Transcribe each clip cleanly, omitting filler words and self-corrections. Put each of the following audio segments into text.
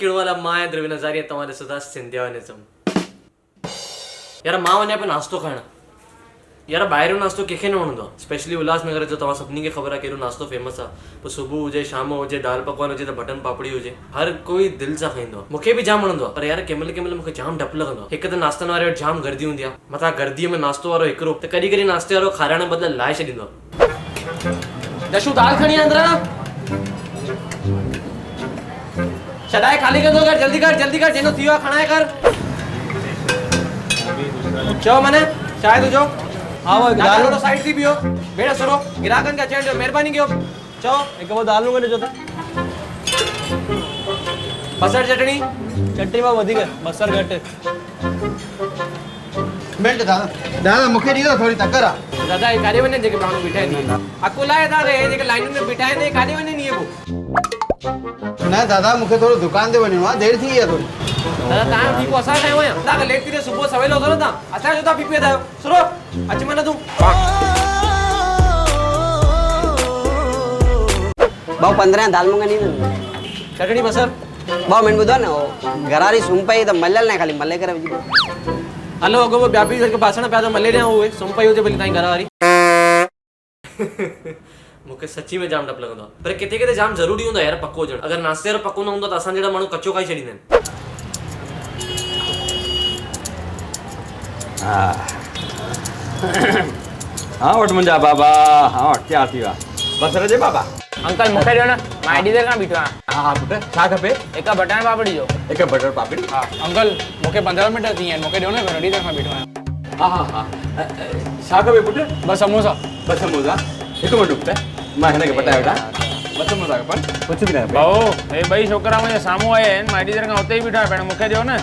किळवाला my द्रविण जारी तमारे सुद्धा सिंध्यावानेचम यार मां वने पे नास्तो खाना यार बाहर नास्तो केखे न वणंदो स्पेशली उल्लासनगर जो तव्हां सभिनी खे ख़बर आहे कहिड़ो नास्तो फेमस आहे पोइ सुबुह हुजे शाम हुजे दाल पकवान हुजे त बटन पापड़ी हुजे हर कोई दिलि सां खाईंदो आहे मूंखे बि जाम वणंदो आहे पर यार कंहिंमहिल मूंखे जाम डपु लॻंदो आहे हिकु त नास्तनि वारे वटि जाम गर्दी हूंदी आहे मथां गर्दीअ में नास्तो वारो हिकिड़ो त कॾहिं कॾहिं नाश्ते वारो खाराइण बदिले लाहे छॾींदो आहे दशू दाल खणी अंदरि छॾाए खाली कंदो कर जल्दी कर जेनो थी वियो आहे खणाए कर चओ मने चाहे तुंहिंजो हाँ वो दाल थोड़ो साइड थी पियो भेड़ सरो गिराकन का चेंज मेहरबानी कयो चओ एक वो दाल नु करे जो बसर चटनी में वधिक बसर घट मिनट दादा मूंखे ॾींदो थोरी तकर आहे दादा ये काॾे वञे जेके माण्हू बीठा आहिनि अकोला आहे दादा हे जेके लाइनुनि में बीठा आहिनि काॾे वञे नी वो न दादा मूंखे थोरो दुकान ते वञिणो आहे देरि थी वई आहे थोरी दादा तव्हां ठीकु असां ठाहियो आहियां तव्हां लेट थी रहे सुबुह सवेल उथो न तव्हां असां जो था पी पिया आहियो सुरो अच मन तूं भाऊ 15 दाल मूंग नहीं चटनी बसर भाऊ मैंने बुधा ना घरारी सुम पई तो मल्यल ना खाली मल्ले करे हलो अगो वो ॿिया बि जेके बासण पिया त मले ॾियां उहे सुम पई हुजे भली तव्हांजी घर वारी मूंखे सची में जाम डपु लॻंदो आहे पर किथे किथे जाम ज़रूरी हूंदो आहे यार पको हुजणु अगरि नाश्ते वारो पको न हूंदो त असां जहिड़ा माण्हू कचो खाई छॾींदा आहिनि हाँ वट मुंहिंजा बाबा हाँ वट क्या थी विया बसर जे बाबा अंकल मूंखे ॾियो न मां एॾी देरि खां बीठो आहियां हाँ हाँ पुट छा खपे हिकु बटन पापड़ी जो हिकु बटर पापड़ी हा अंकल मूंखे 15 मिंट थी विया आहिनि मूंखे ॾियो न एॾी देरि खां बीठो आहियां हाँ हाँ हाँ छा खपे पुट बस समोसा बस समोसा हिकु मिंट पुट मां हिन खे पटाए वठां बस समोसा खपनि कुझु बि न खपे भाऊ हे ॿई छोकिरा मुंहिंजे साम्हूं आया आहिनि मां एॾी देरि खां उते ई बीठो आहियां भेण मूंखे ॾियो न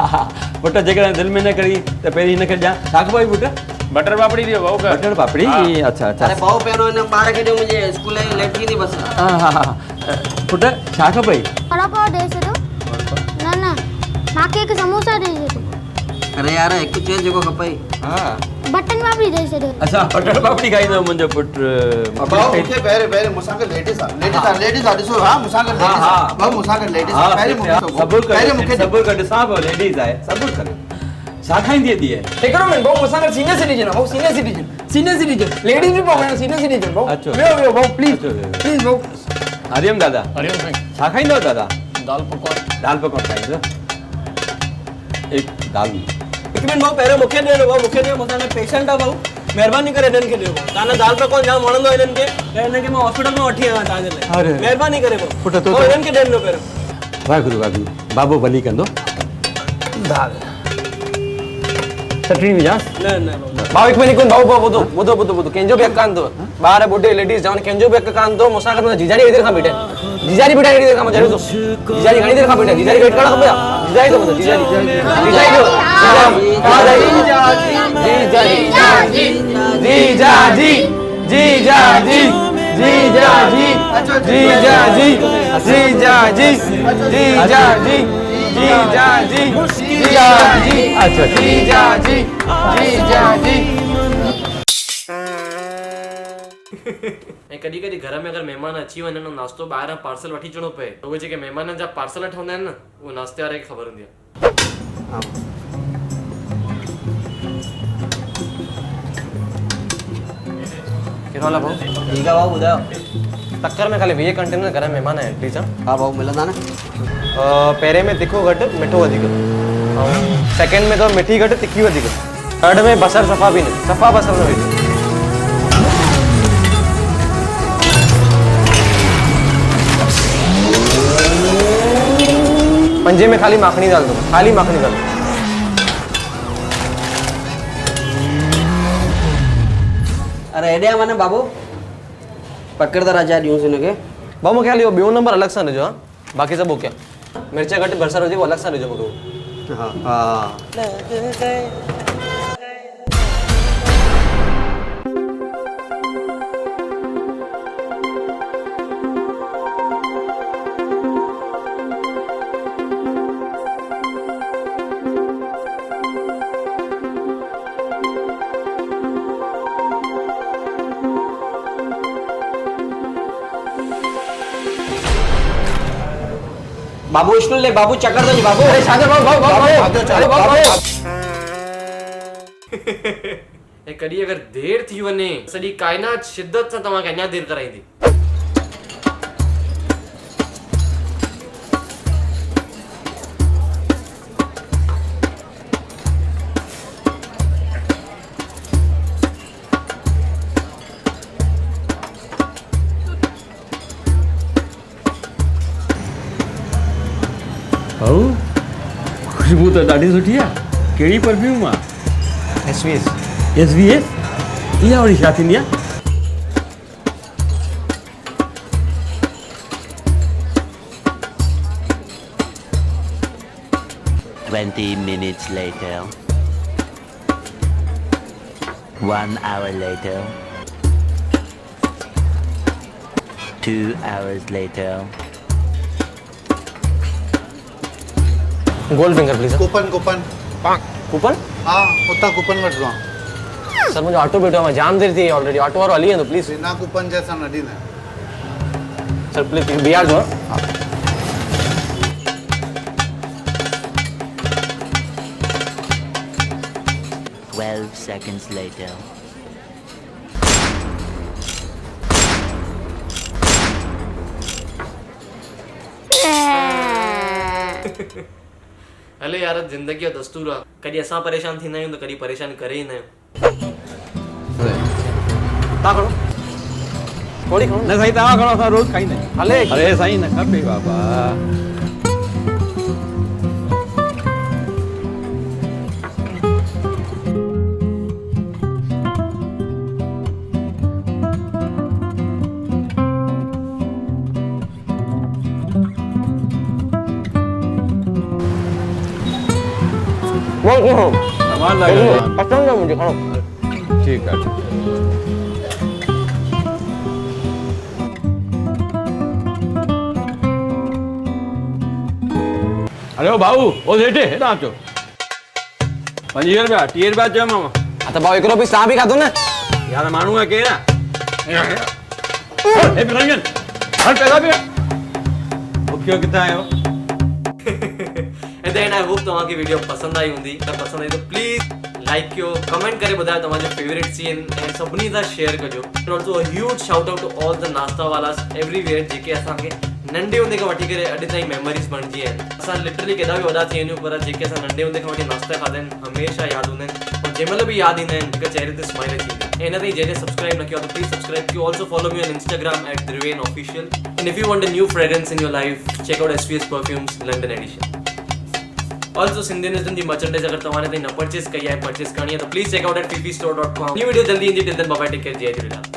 हा हा पुट जेकॾहिं दिलि में न करी त पहिरीं हिन खे ॾियां छा खपे पुट बटर पापड़ी ॾियो भाऊ बटर पापड़ी अच्छा अच्छा अरे भाऊ पहिरों हिन ॿार खे ॾियो मुंहिंजे स्कूल जी लेट थी बस हाँ हाँ हाँ पुट छा खपई वड़ा पाव दे छॾो न मूंखे हिकु समोसा ॾेई छॾो अरे यार हिकु चीज़ जेको खपई हाँ बटन पापड़ी ॾेई छॾो अच्छा बटर पापड़ी खाईंदो मुंहिंजो पुट भाऊ मूंखे पहिरें मूंसां गॾु लेडीज़ आहे ॾिसो हा मूंसां गॾु हा, हा। भाऊ मूंसां गॾु लेडीज़ हाँ पहिरें मूंखे सबुर कर ॾिसां पियो लेडीज़ आहे सबुर कर छा खाईंदी धीअ हिकिड़ो मिनट भाऊ मूंसां गॾु सीनियर सिटीजन भाऊ सीनियर सिटीजन लेडीज़ बि भाऊ सीनियर सिटीजन भाऊ अचो। वियो भाऊ प्लीज़ भाऊ हरिओम दादा हरिओम साईं छा खाईंदव दादा दाल पकवान दाल पकवान खाईंदो एक दाल हिकु मिनट भाऊ पहिरियों मूंखे ॾियो भाऊ मूंखे ॾियो मूंसां पेशेंट आहे भाऊ महिरबानी करे हिननि खे ॾियो भाऊ तव्हां दाल पकवान जाम वणंदो आहे हिननि खे त हिनखे मां हॉस्पिटल में वठी आहियां तव्हांजे लाइ अरे। महिरबानी करे भाऊ पुट तो हिननि खे ॾियणो पहिरियों वाहेगुरु वाहेगुरु बाबो भली कंदो दाल चटणी विझां न भाऊ भाऊ हिकु मिनट भाऊ ॿुधो कंहिंजो बि हक़ कान अथव ॿार ॿुढे लेडीज़ जवान कंहिंजो बि हक़ कान अथव मूंसां गॾु जीजाजी एॾी देरि खां बीठा आहिनि जीजाजी बीठा एॾी देरि खां मां ज़रूरु थो जीजाजी घणी देरि खां बीठा जीजाजी वेट करणु खपे जीजाजी थो ॿुधो जीजाजी ऐं कॾहिं कॾहिं घर में अगरि महिमान अची वञनि नास्तो ॿाहिरां पार्सल वठी अचिणो पए त उहे जेके महिमाननि जा पार्सल ठहंदा आहिनि न उहे नाश्ते वारे खे ख़बर हूंदी आहे कहिड़ो हाल आहे भाऊ ठीकु आहे भाऊ ॿुधायो तकर में ख़ाली 20 कंटेनर घर में महिमान आहिनि प्लीज़ हा भाऊ मिलंदा न पहिरें में तिखो घटि मिठो वधीक ऐं सेकेंड में अथव मिठी घटि तिखी वधीक थर्ड में बसर सफ़ा बि न सफ़ा बसर न विझो पंजे में खाली माखनी डाल दो खाली माखनी डाल दो अरे हेॾे आ माने बाबू पकड़ त राजा ॾियूंसि हिनखे भाऊ मूंखे खाली ॿियो नंबर अलॻि सां ॾिजो हा बाक़ी सभु ओके मिर्च घटि बसर हुजे उहो अलॻि सां ॾिजो मूंखे हा हा बाबू स्टूल ले बाबू चक्कर दो बाबू अरे शादर भाऊ भाऊ भाऊ भाऊ ऐं कॾहिं अगरि देरि थी वञे सॼी काइनात शिदत सां तव्हांखे अञा देरि कराईंदी। भाऊ खुशबू तो ॾाढी सुठी आहे। कहिड़ी परफ्यूम आहे? SVS इहा वरी छा थींदी आहे? minutes later. 1 hour later. 2 hours later. Gold finger please. Coupon coupon coupon? हाँ उतना कूपन वठ लो। सर मुझे ऑटो बीठो में जाम देर थी ऑलरेडी। ऑटो वारो हली वेंदो प्लीज। बिना कूपन जैसा न ॾींदा। सर प्लीज बिहार जो। Twelve seconds later. हले यार ज़िंदगी जो दस्तूर आहे। कॾहिं असां परेशान थींदा आहियूं त कॾहिं परेशान करे ईंदा आहियूं। तव्हां खणो थोड़ी खणो न साईं तव्हां खणो, असां रोज़ खाईंदा आहियूं। हले अरे साईं न खपे बाबा। बोल खणो सामान लगे पसंद है मुझे खणो। ठीक है। अरे ओ भाऊ ओ हेठे हेॾां अचो। 25 रुपया 30 रुपया चयो मामा। हा त भाऊ हिकिड़ो पीस तव्हां बि खाधो न। यार माण्हू आहे केरु आहे? हे बिरंजन हट पैदा बि मुखियो किथां आयो? At the and I hope तव्हांखे वीडियो पसंद आई हूंदी। त पसंद आई त प्लीज़ लाइक कयो, कमेंट करे ॿुधायो तव्हांजो फेवरेट सीन ऐं सभिनी सां शेयर कजो। And also a huge shout out to all the नाश्ता वालास एवरीवेयर जेके असांखे नंढे हूंदे खां वठी करे अॼु ताईं मेमोरीज़ बणिजी आहिनि। असां लिटरली केॾा बि वॾा थी वञूं पर जेके असां नंढे हूंदे खां वठी नाश्ता खाधा आहिनि हमेशह यादि हूंदा आहिनि और जंहिं महिल बि यादि ईंदा आहिनि हिकु चेहरे ते स्माइल अची वेंदी आहे। हिन ताईं जंहिं सब्सक्राइब न कयो आहे त प्लीज़ सब्सक्राइब कयो। Also follow me on Instagram @Dhruven_official and if you want a new fragrance in your life check out SVS Perfumes London edition. Also सिंधियनिज्म जी मर्चेंडाइज अगर तव्हांने ताईं न परचेस कई आहे परचेस करणी आहे त please check out @ppstore.com। New video जल्दी ईंदी। Till then bye bye take care जय झूलेलाल।